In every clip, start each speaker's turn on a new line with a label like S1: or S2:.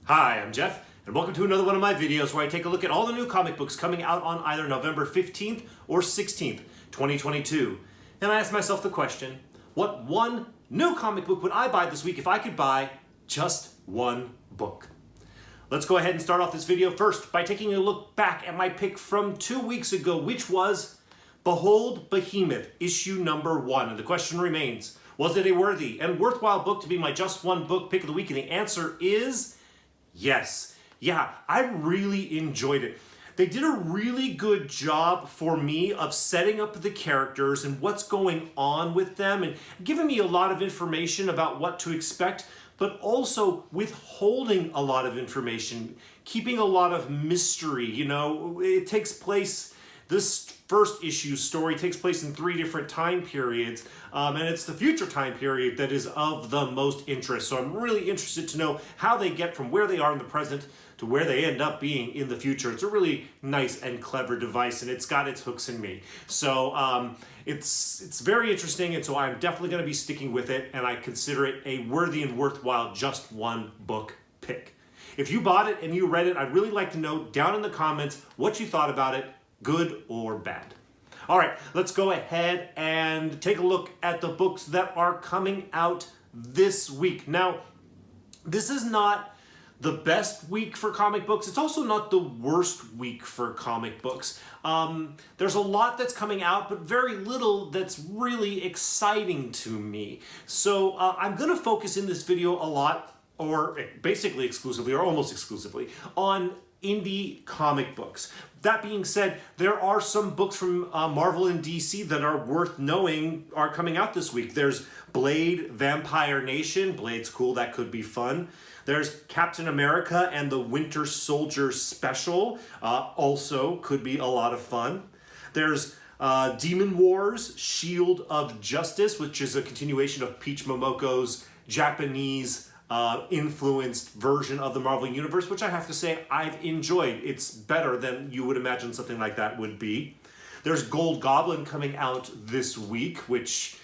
S1: Hi, I'm Jeff, and welcome to another one of my videos where I take a look at all the new comic books coming out on either November 15th or 16th, 2022. And I ask myself the question, what one new comic book would I buy this week if I could buy just one book? Let's go ahead and start off this video first by taking a look back at my pick from 2 weeks ago, which was Behold Behemoth, issue number 1. And the question remains, was it a worthy and worthwhile book to be my just one book pick of the week? And the answer is yes. Yeah, I really enjoyed it. They did a really good job for me of setting up the characters and what's going on with them and giving me a lot of information about what to expect, but also withholding a lot of information, keeping a lot of mystery. You know, it takes place, this first issue story takes place in 3 different time periods, and it's the future time period that is of the most interest. So I'm really interested to know how they get from where they are in the present to where they end up being in the future. It's a really nice and clever device, and it's got its hooks in me. So it's very interesting, and so I'm definitely going to be sticking with it, and I consider it a worthy and worthwhile just one book pick. If you bought it and you read it, I'd really like to know down in the comments what you thought about it, good or bad. All right, let's go ahead and take a look at the books that are coming out this week. Now, this is not the best week for comic books. It's also not the worst week for comic books. There's a lot that's coming out, but very little that's really exciting to me. So I'm going to focus in this video a lot, or basically exclusively, or almost exclusively, on indie comic books. That being said, there are some books from Marvel and DC that are worth knowing are coming out this week. There's Blade, Vampire Nation. Blade's cool, that could be fun. There's Captain America and the Winter Soldier Special. Also could be a lot of fun. There's Demon Wars, Shield of Justice, which is a continuation of Peach Momoko's Japanese influenced version of the Marvel Universe, which I have to say I've enjoyed. It's better than you would imagine something like that would be. There's Gold Goblin coming out this week, which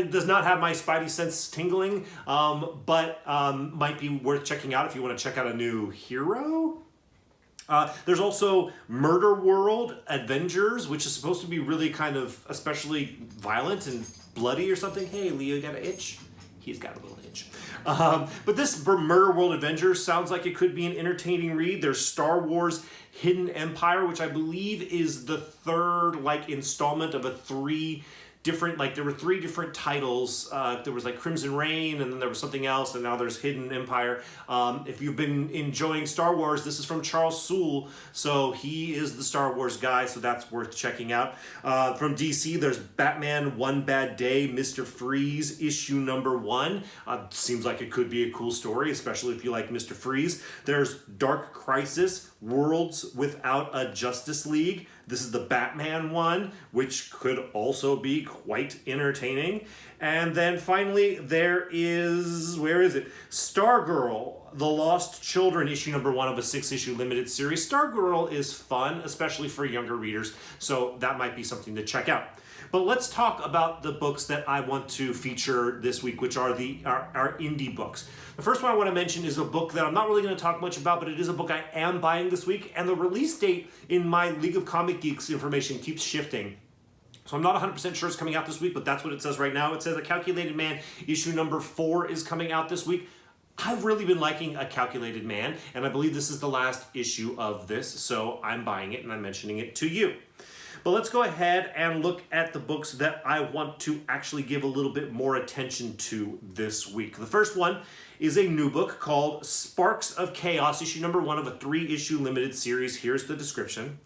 S1: does not have my spidey sense tingling, but might be worth checking out if you want to check out a new hero. There's also Murder World Avengers, which is supposed to be really kind of especially violent and bloody or something. Hey, Leo, you got an itch? He's got a little itch. But this Murder World Avengers sounds like it could be an entertaining read. There's Star Wars Hidden Empire, which I believe is the third installment of a 3 different, there were 3 different titles. There was Crimson Reign, and then there was something else, and now there's Hidden Empire. If you've been enjoying Star Wars, this is from Charles Soule, so he is the Star Wars guy, so that's worth checking out. From DC, there's Batman One Bad Day, Mr. Freeze, issue number 1. Seems like it could be a cool story, especially if you like Mr. Freeze. There's Dark Crisis, Worlds Without a Justice League. This is the Batman one, which could also be quite entertaining. And then finally, there is, where is it? Stargirl, The Lost Children, issue number 1 of a 6-issue limited series. Stargirl is fun, especially for younger readers, so that might be something to check out. But let's talk about the books that I want to feature this week, which are our indie books. The first one I want to mention is a book that I'm not really going to talk much about, but it is a book I am buying this week, and the release date in my League of Comic Geeks information keeps shifting. So I'm not 100% sure it's coming out this week, but that's what it says right now. It says A Calculated Man, issue number 4 is coming out this week. I've really been liking A Calculated Man, and I believe this is the last issue of this, so I'm buying it and I'm mentioning it to you. But let's go ahead and look at the books that I want to actually give a little bit more attention to this week. The first one is a new book called Sparks of Chaos, issue number 1 of a 3-issue limited series. Here's the description.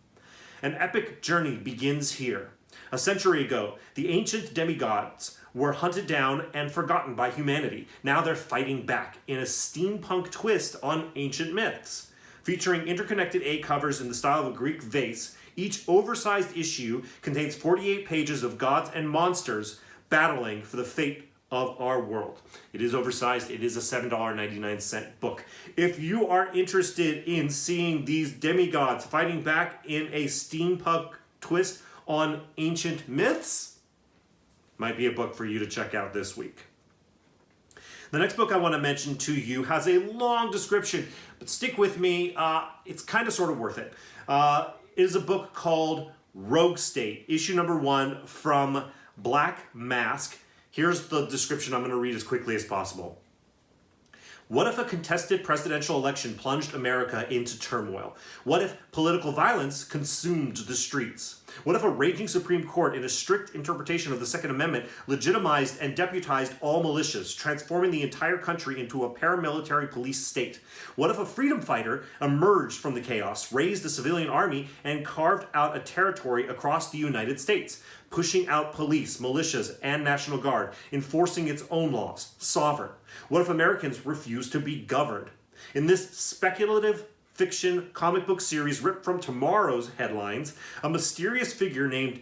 S1: An epic journey begins here. A century ago, the ancient demigods were hunted down and forgotten by humanity. Now they're fighting back in a steampunk twist on ancient myths. Featuring interconnected A covers in the style of a Greek vase, each oversized issue contains 48 pages of gods and monsters battling for the fate of our world. It is oversized. It is a $7.99 book. If you are interested in seeing these demigods fighting back in a steampunk twist on ancient myths, might be a book for you to check out this week. The next book I want to mention to you has a long description, but stick with me. It's kind of sort of worth it. It is a book called Rogue State, issue number 1 from Black Mask. Here's the description I'm going to read as quickly as possible. What if a contested presidential election plunged America into turmoil? What if political violence consumed the streets? What if a raging Supreme Court, in a strict interpretation of the Second Amendment, legitimized and deputized all militias, transforming the entire country into a paramilitary police state? What if a freedom fighter emerged from the chaos, raised a civilian army, and carved out a territory across the United States, pushing out police, militias, and National Guard, enforcing its own laws, sovereign? What if Americans refused to be governed? In this speculative fiction comic book series ripped from tomorrow's headlines, a mysterious figure named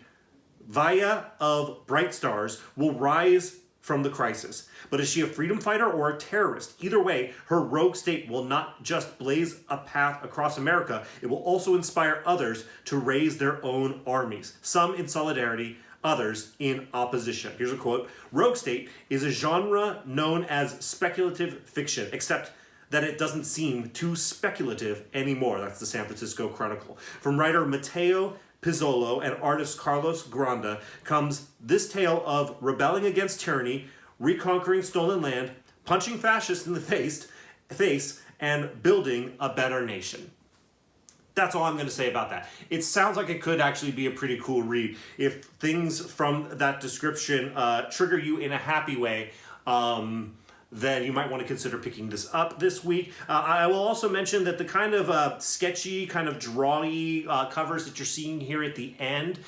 S1: Vaya of Bright Stars will rise from the crisis. But is she a freedom fighter or a terrorist? Either way, her rogue state will not just blaze a path across America, it will also inspire others to raise their own armies, some in solidarity, others in opposition. Here's a quote. Rogue State is a genre known as speculative fiction, except that it doesn't seem too speculative anymore. That's the San Francisco Chronicle. From writer Matteo Pizzolo and artist Carlos Granda comes this tale of rebelling against tyranny, reconquering stolen land, punching fascists in the face, and building a better nation. That's all I'm going to say about that. It sounds like it could actually be a pretty cool read. If things from that description trigger you in a happy way, then you might want to consider picking this up this week. I will also mention that the kind of sketchy, kind of drawy covers that you're seeing here at the end,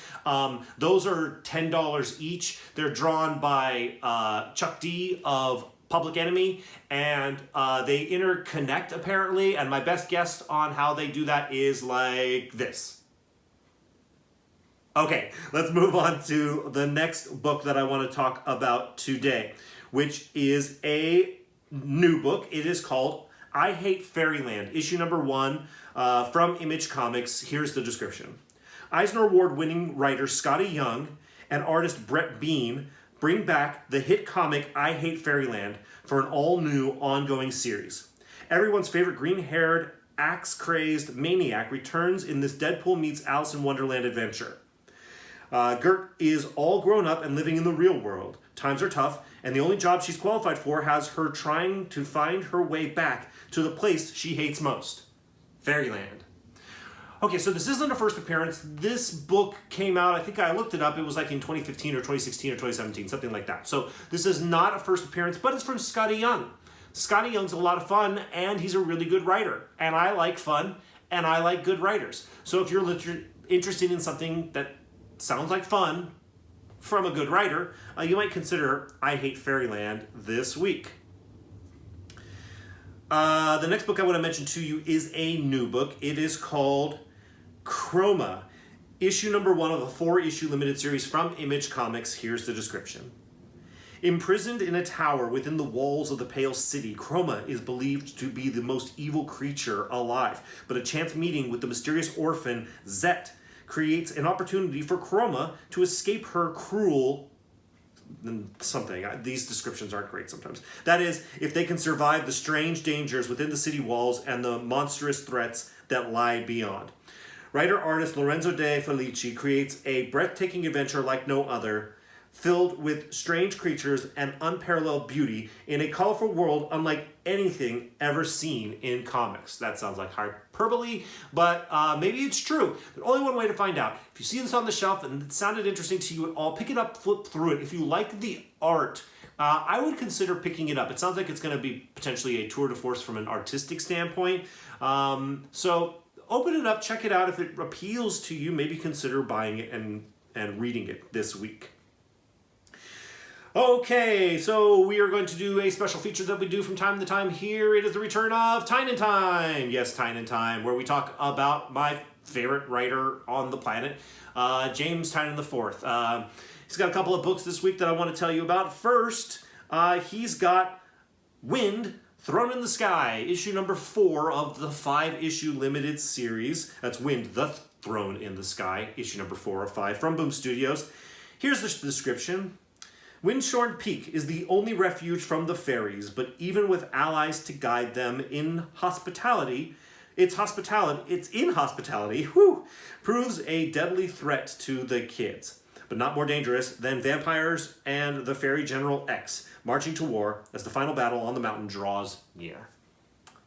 S1: those are $10 each. They're drawn by Chuck D of Public Enemy, and they interconnect apparently, and my best guess on how they do that is like this. Okay, let's move on to the next book that I want to talk about today, which is a new book. It is called I Hate Fairyland, issue number 1 from Image Comics. Here's the description. Eisner Award-winning writer Scotty Young and artist Brett Bean bring back the hit comic I Hate Fairyland for an all-new ongoing series. Everyone's favorite green-haired, axe-crazed maniac returns in this Deadpool meets Alice in Wonderland adventure. Gert is all grown up and living in the real world. Times are tough, and the only job she's qualified for has her trying to find her way back to the place she hates most, Fairyland. Okay, so this isn't a first appearance. This book came out, I think I looked it up, it was like in 2015 or 2016 or 2017, something like that. So this is not a first appearance, but it's from Scotty Young. Scotty Young's a lot of fun, and he's a really good writer. And I like fun, and I like good writers. So if you're interested in something that sounds like fun from a good writer, you might consider I Hate Fairyland this week. The next book I want to mention to you is a new book. It is called Chroma, issue number 1 of a 4-issue limited series from Image Comics. Here's the description. Imprisoned in a tower within the walls of the Pale City, Chroma is believed to be the most evil creature alive. But a chance meeting with the mysterious orphan Zet creates an opportunity for Chroma to escape her cruel something. These descriptions aren't great sometimes. That is, if they can survive the strange dangers within the city walls and the monstrous threats that lie beyond. Writer-artist Lorenzo De Felici creates a breathtaking adventure like no other, filled with strange creatures and unparalleled beauty in a colorful world unlike anything ever seen in comics. That sounds like hyperbole, but maybe it's true. There's only one way to find out. If you see this on the shelf and it sounded interesting to you at all, pick it up, flip through it. If you like the art, I would consider picking it up. It sounds like it's going to be potentially a tour de force from an artistic standpoint. So open it up, check it out. If it appeals to you, maybe consider buying it and reading it this week. Okay, so we are going to do a special feature that we do from time to time here. It is the return of Tynan Time. Yes, Tynan Time, where we talk about my favorite writer on the planet, James Tynan IV. He's got a couple of books this week that I want to tell you about. First, he's got Wind, Throne in the Sky, issue number 4 of the 5-issue limited series. That's Wind, the Throne in the Sky, issue number 4 of 5 from Boom Studios. Here's the description. Windshorn Peak is the only refuge from the fairies, but even with allies to guide them in hospitality, its inhospitality, proves a deadly threat to the kids, but not more dangerous than vampires and the fairy General X marching to war as the final battle on the mountain draws near.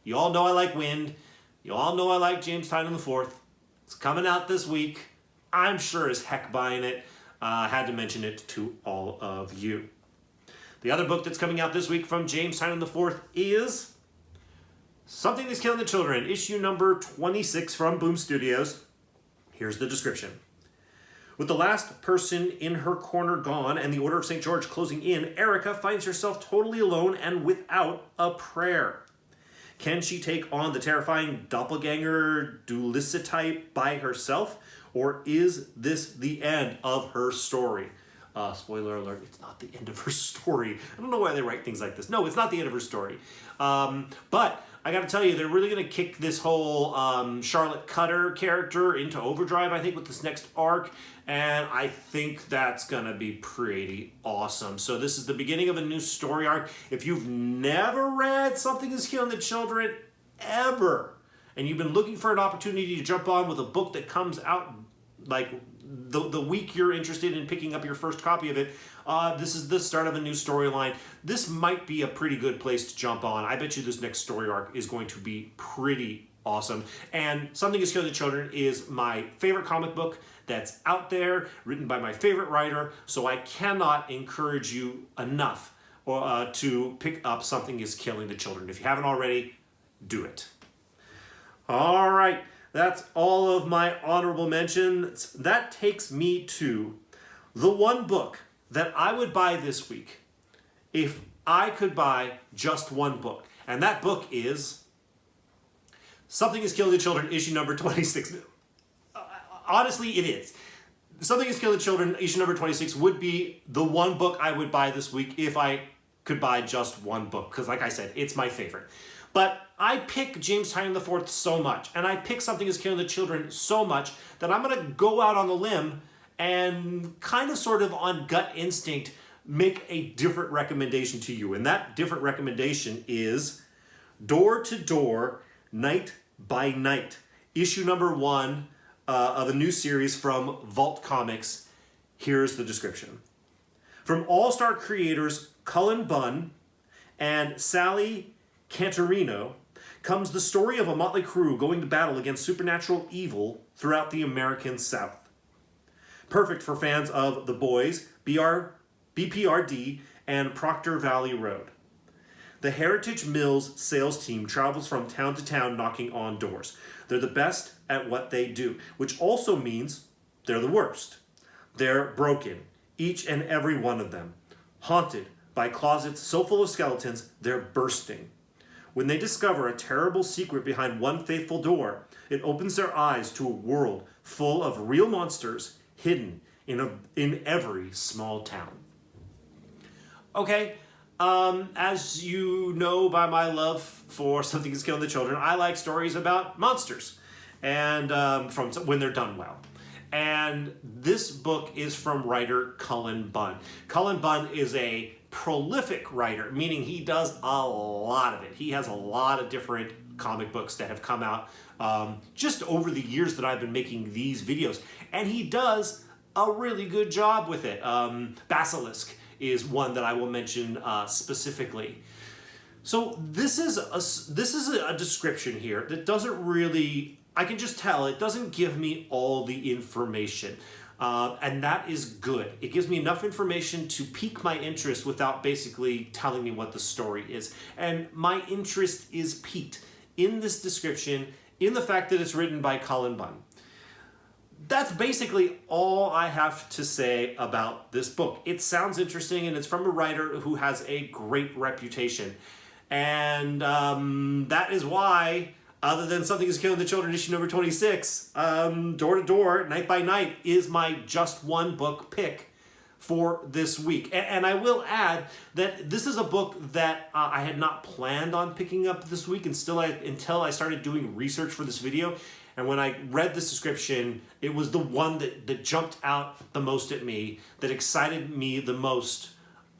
S1: You all know I like Wind. You all know I like James Tynion IV. It's coming out this week. I'm sure as heck buying it. I had to mention it to all of you. The other book that's coming out this week from James Tynion IV is Something That's Killing the Children, issue number 26 from Boom Studios. Here's the description. With the last person in her corner gone and the Order of St. George closing in, Erica finds herself totally alone and without a prayer. Can she take on the terrifying doppelganger Dulicity by herself? Or is this the end of her story? Spoiler alert, it's not the end of her story. I don't know why they write things like this. No, it's not the end of her story. But I gotta tell you, they're really gonna kick this whole Charlotte Cutter character into overdrive, I think, with this next arc. And I think that's gonna be pretty awesome. So this is the beginning of a new story arc. If you've never read Something Is Killing the Children, ever, and you've been looking for an opportunity to jump on with a book that comes out like the week you're interested in picking up your first copy of it, this is the start of a new storyline. This might be a pretty good place to jump on. I bet you this next story arc is going to be pretty awesome. And Something Is Killing the Children is my favorite comic book that's out there, written by my favorite writer, so I cannot encourage you enough to pick up Something Is Killing the Children. If you haven't already, do it. All right, that's all of my honorable mentions. That takes me to the one book that I would buy this week if I could buy just one book. And that book is Something Is Killing the Children, issue number 26. Honestly, it is. Something Is Killing the Children, issue number 26 would be the one book I would buy this week if I could buy just one book. Because like I said, it's my favorite. But I pick James Tynion IV so much, and I pick Something Is Killing the Children so much, that I'm going to go out on a limb and kind of sort of on gut instinct make a different recommendation to you. And that different recommendation is Door to Door, Night by Night, issue number 1 of a new series from Vault Comics. Here's the description. From all-star creators Cullen Bunn and Sally Cantorino comes the story of a motley crew going to battle against supernatural evil throughout the American South. Perfect for fans of The Boys, BPRD, and Proctor Valley Road. The Heritage Mills sales team travels from town to town knocking on doors. They're the best at what they do, which also means they're the worst. They're broken, each and every one of them. Haunted by closets so full of skeletons, they're bursting. When they discover a terrible secret behind one faithful door, it opens their eyes to a world full of real monsters hidden in every small town. Okay, as you know by my love for Something Is Killing the Children, I like stories about monsters, and from when they're done well. And this book is from writer Cullen Bunn. Cullen Bunn is a prolific writer, meaning he does a lot of it. He has a lot of different comic books that have come out just over the years that I've been making these videos. And he does a really good job with it. Basilisk is one that I will mention specifically. So this is a description here that doesn't really, I can just tell, it doesn't give me all the information. And that is good. It gives me enough information to pique my interest without basically telling me what the story is. And my interest is piqued in this description, in the fact that it's written by Cullen Bunn. That's basically all I have to say about this book. It sounds interesting, and it's from a writer who has a great reputation. And that is why, other than Something Is Killing the Children, issue number 26, Door to Door, Night by Night is my just one book pick for this week. And I will add that this is a book that I had not planned on picking up this week until I started doing research for this video. And when I read this description, it was the one that jumped out the most at me, that excited me the most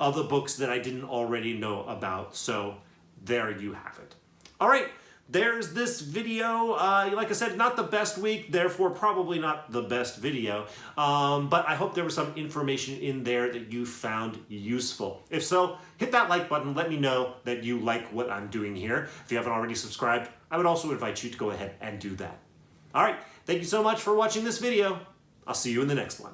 S1: other books that I didn't already know about. So there you have it. All right, there's this video. Like I said, not the best week, therefore probably not the best video. But I hope there was some information in there that you found useful. If so, hit that like button. Let me know that you like what I'm doing here. If you haven't already subscribed, I would also invite you to go ahead and do that. All right, thank you so much for watching this video. I'll see you in the next one.